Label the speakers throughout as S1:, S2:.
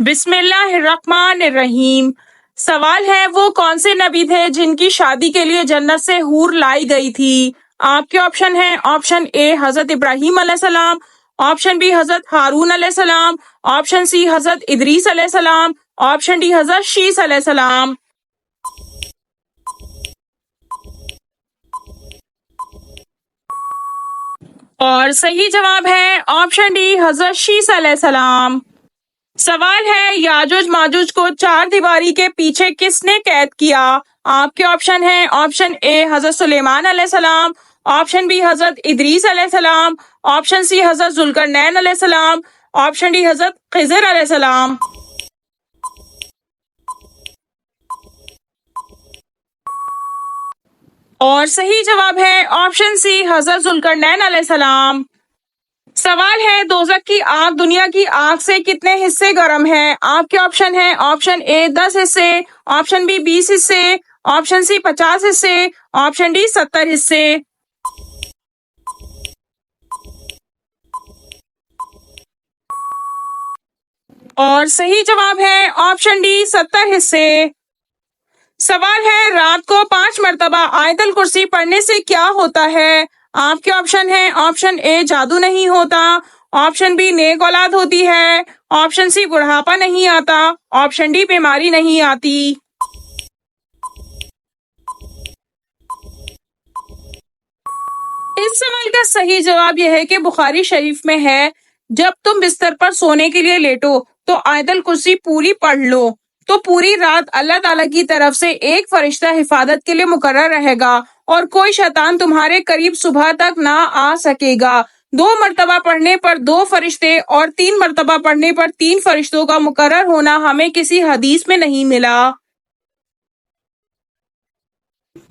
S1: बिस्मिल्लाहिर्रहमानिर्रहीम। सवाल है, वो कौन से नबी थे जिनकी शादी के लिए जन्नत से हूर लाई गई थी? आपके ऑप्शन है, ऑप्शन ए हजरत इब्राहिम अलैहिस्सलाम, ऑप्शन बी हजरत हारून अलैहिस्सलाम, ऑप्शन सी हजरत इदरीस अलैहिस्सलाम, ऑप्शन डी हजरत शीस अलैहिस्सलाम। और सही जवाब है ऑप्शन डी हजरत शीस अलैहिस्सलाम। सवाल है, याजुज माजुज को चार दीवारी के पीछे किसने कैद किया? आपके ऑप्शन है, ऑप्शन ए हजरत सुलेमान अलैहिस्सलाम, ऑप्शन बी हजरत इदरीस अलैहिस्सलाम, ऑप्शन सी हजरत जुल्करनैन अलैहिस्सलाम, ऑप्शन डी हजरत खिज़र अलैहिस्सलाम। और सही जवाब है ऑप्शन सी हजरत जुल्करनैन अलैहिस्सलाम। सवाल है, दोज़ख की आग दुनिया की आग से कितने हिस्से गर्म है? आपके ऑप्शन है, ऑप्शन ए 10 हिस्से, ऑप्शन बी 20 हिस्से, ऑप्शन सी 50 हिस्से, ऑप्शन डी 70 हिस्से। और सही जवाब है ऑप्शन डी 70 हिस्से। सवाल है, रात को 5 मरतबा आयतल कुर्सी पढ़ने से क्या होता है? आपके ऑप्शन है, ऑप्शन ए जादू नहीं होता, ऑप्शन बी नेक औलाद होती है, ऑप्शन सी बुढ़ापा नहीं आता, ऑप्शन डी बीमारी नहीं आती। इस सवाल का सही जवाब यह है कि बुखारी शरीफ में है, जब तुम बिस्तर पर सोने के लिए लेटो तो आयतल कुर्सी पूरी पढ़ लो, तो पूरी रात अल्लाह ताला की तरफ से एक फरिश्ता हिफाजत के लिए मुकर्रर रहेगा और कोई शैतान तुम्हारे करीब सुबह तक ना आ सकेगा। 2 मरतबा पढ़ने पर 2 फरिश्ते और 3 मरतबा पढ़ने पर 3 फरिश्तों का मुकर्रर होना हमें किसी हदीस में नहीं मिला।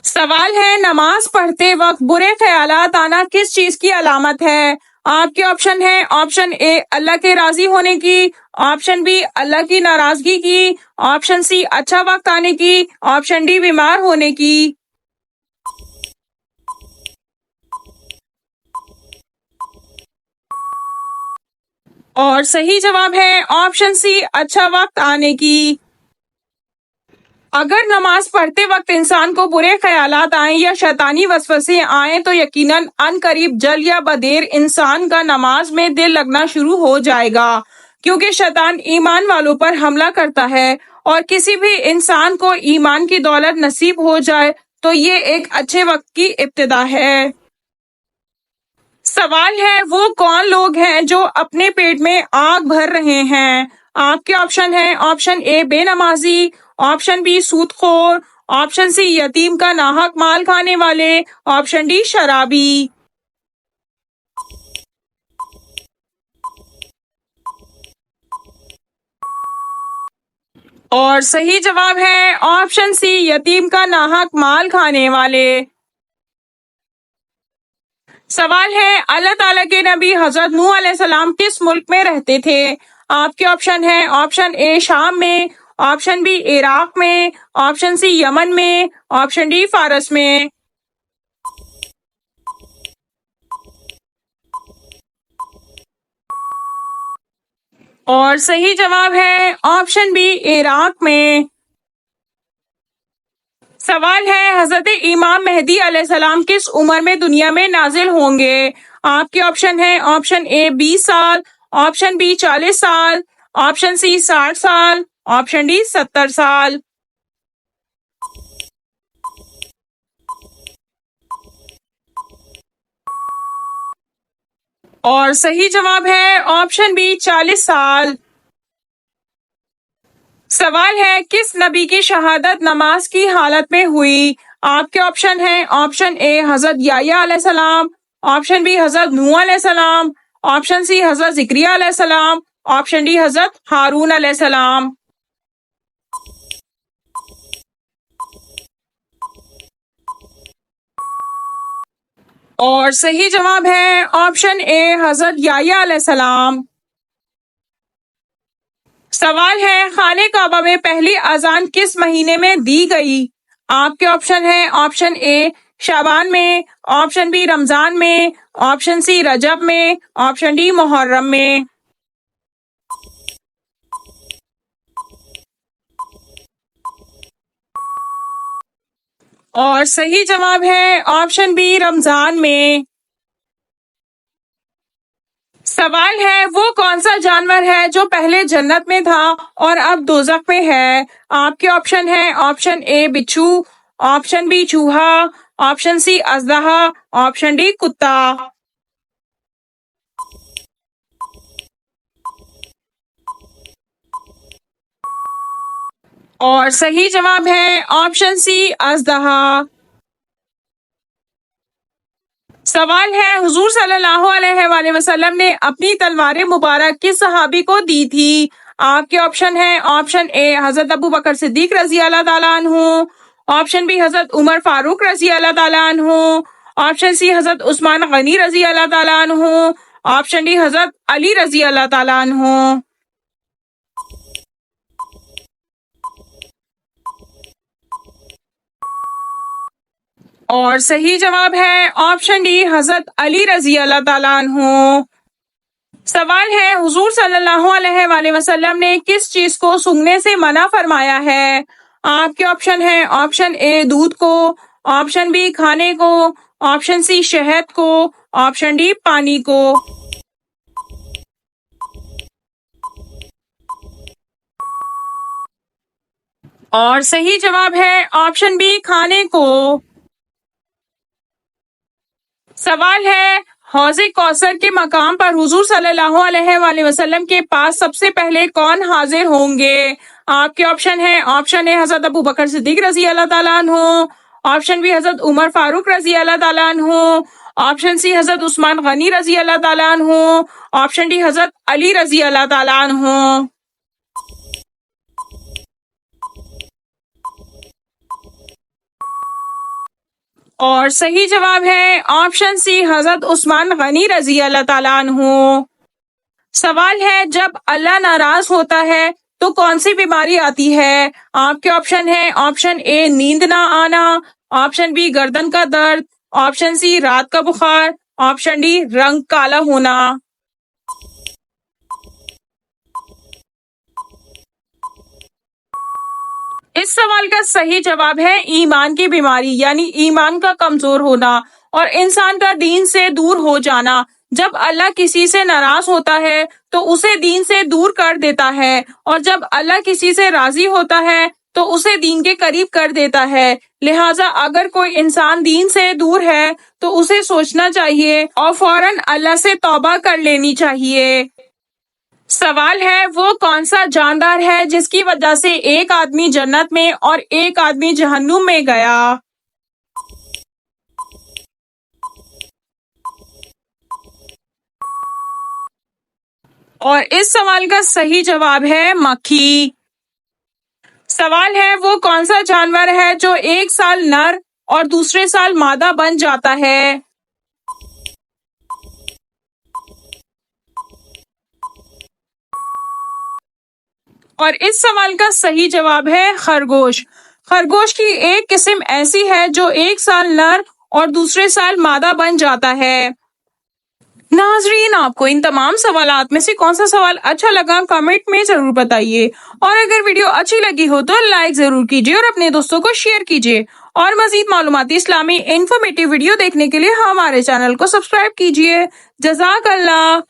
S1: सवाल है, नमाज पढ़ते वक्त बुरे ख्यालात आना किस चीज की अलामत है? आपके ऑप्शन है, ऑप्शन ए अल्लाह के राजी होने की, ऑप्शन बी अल्लाह की नाराजगी की, ऑप्शन सी अच्छा वक्त आने की, ऑप्शन डी बीमार होने की। और सही जवाब है ऑप्शन सी अच्छा वक्त आने की। अगर नमाज पढ़ते वक्त इंसान को बुरे ख्यालात आए या शैतानी वसवसे आए तो यकीनन अनकरीब जल या बदेर इंसान का नमाज में दिल लगना शुरू हो जाएगा, क्योंकि शैतान ईमान वालों पर हमला करता है और किसी भी इंसान को ईमान की दौलत नसीब हो जाए तो ये एक अच्छे वक्त की इब्तिदा है। सवाल है, वो कौन लोग हैं जो अपने पेट में आग भर रहे हैं? आपके ऑप्शन है, ऑप्शन ए बेनमाजी, ऑप्शन बी सूदखोर, ऑप्शन सी यतीम का नाहक माल खाने वाले, ऑप्शन डी शराबी। और सही जवाब है ऑप्शन सी यतीम का नाहक माल खाने वाले। सवाल है, अल्लाह ताला के नबी हजरत नूह अलैहिस्सलाम किस मुल्क में रहते थे? आपके ऑप्शन है, ऑप्शन ए शाम में, ऑप्शन बी इराक में, ऑप्शन सी यमन में, ऑप्शन डी फारस में। और सही जवाब है ऑप्शन बी इराक में। सवाल है, हजरत इमाम मेहदी अलैहिस्सलाम किस उम्र में दुनिया में नाजिल होंगे? आपके ऑप्शन है, ऑप्शन ए 20 साल, ऑप्शन बी 40 साल, ऑप्शन सी 60 साल, ऑप्शन डी 70 साल। और सही जवाब है ऑप्शन बी 40 साल। सवाल है, किस नबी की शहादत नमाज की हालत में हुई? आपके ऑप्शन है, ऑप्शन ए हजरत याह्या अलैहिस्सलाम, ऑप्शन बी हजरत नूह अलैहिस्सलाम, ऑप्शन सी हजरत ज़िक्रिया अलैहिस्सलाम, ऑप्शन डी हजरत हारून अलैहिस्सलाम। और सही जवाब है ऑप्शन ए हजरत याह्या अलैहिस्सलाम। सवाल है, खाने काबा में पहली अजान किस महीने में दी गई? आपके ऑप्शन है, ऑप्शन ए शाबान में, ऑप्शन बी रमजान में, ऑप्शन सी रजब में, ऑप्शन डी मुहर्रम में। और सही जवाब है ऑप्शन बी, रमजान में। सवाल है, वो कौन सा जानवर है जो पहले जन्नत में था और अब दोजख में है? आपके ऑप्शन है ऑप्शन ए बिच्छू, ऑप्शन बी चूहा, ऑप्शन सी अजदहा, ऑप्शन डी कुत्ता। और सही जवाब है ऑप्शन सी अजदहा। सवाल है, हुजूर सल्लल्लाहु अलैहि वसल्लम ने अपनी तलवार मुबारक किस सहाबी को दी थी? आपके ऑप्शन है ऑप्शन ए हजरत अबू बकर सिद्दीक रजी अल्लाह ताला अन्हु, ऑप्शन बी हजरत उमर फारूक रजी अल्लाह ताला अन्हु, ऑप्शन सी हजरत उस्मान गनी रजी अल्लाह ताला अन्हु, ऑप्शन डी हजरत अली रजी अल्लाह ताला अन्हु। और सही जवाब है ऑप्शन डी हजरत अली रजी अल्लाह ताला अन्हु। सवाल है, हुजूर सल्लल्लाहु अलैहि वसल्लम ने किस चीज को सूंघने से मना फरमाया है? आपके ऑप्शन है ऑप्शन ए दूध को, ऑप्शन बी खाने को, ऑप्शन सी शहद को, ऑप्शन डी पानी को। और सही जवाब है ऑप्शन बी खाने को। सवाल है, हौज़े कौसर के मकाम पर हुजूर सल्लल्लाहु अलैहि वसल्लम के पास सबसे पहले कौन हाजिर होंगे? आपके ऑप्शन है ऑप्शन ए हजरत अबू बकर सिद्दीक रजी अल्लाह ताला अन्हु, ऑप्शन बी हजरत उमर फारूक रजी अल्लाह ताला अन्हु, ऑप्शन सी हजरत उस्मान गनी रजी अल्लाह ताला अन्हु, ऑप्शन डी हजरत अली रजी अल्लाह ताला अन्हु। और सही जवाब है ऑप्शन सी हजरत उस्मान गनी रजी अल्लाह ताला अन्हु। सवाल है, जब अल्लाह नाराज होता है तो कौन सी बीमारी आती है? आपके ऑप्शन है ऑप्शन ए नींद ना आना, ऑप्शन बी गर्दन का दर्द, ऑप्शन सी रात का बुखार, ऑप्शन डी रंग काला होना। इस सवाल का सही जवाब है ईमान की बीमारी, यानी ईमान का कमजोर होना और इंसान का दीन से दूर हो जाना। जब अल्लाह किसी से नाराज होता है तो उसे दीन से दूर कर देता है, और जब अल्लाह किसी से राजी होता है तो उसे दीन के करीब कर देता है। लिहाजा अगर कोई इंसान दीन से दूर है तो उसे सोचना चाहिए और फौरन अल्लाह से तौबा कर लेनी चाहिए। सवाल है, वो कौन सा जानदार है जिसकी वजह से एक आदमी जन्नत में और एक आदमी जहन्नुम में गया? और इस सवाल का सही जवाब है मक्खी। सवाल है, वो कौन सा जानवर है जो एक साल नर और दूसरे साल मादा बन जाता है? और इस सवाल का सही जवाब है खरगोश। खरगोश की एक किस्म ऐसी है जो एक साल नर और दूसरे साल मादा बन जाता है। नाजरीन, आपको इन तमाम सवालात में से कौन सा सवाल अच्छा लगा कमेंट में जरूर बताइए, और अगर वीडियो अच्छी लगी हो तो लाइक जरूर कीजिए और अपने दोस्तों को शेयर कीजिए। और मजीद मालूमाती इस्लामी इंफॉर्मेटिव वीडियो देखने के लिए हमारे चैनल को सब्सक्राइब कीजिए। जज़ाकल्लाह।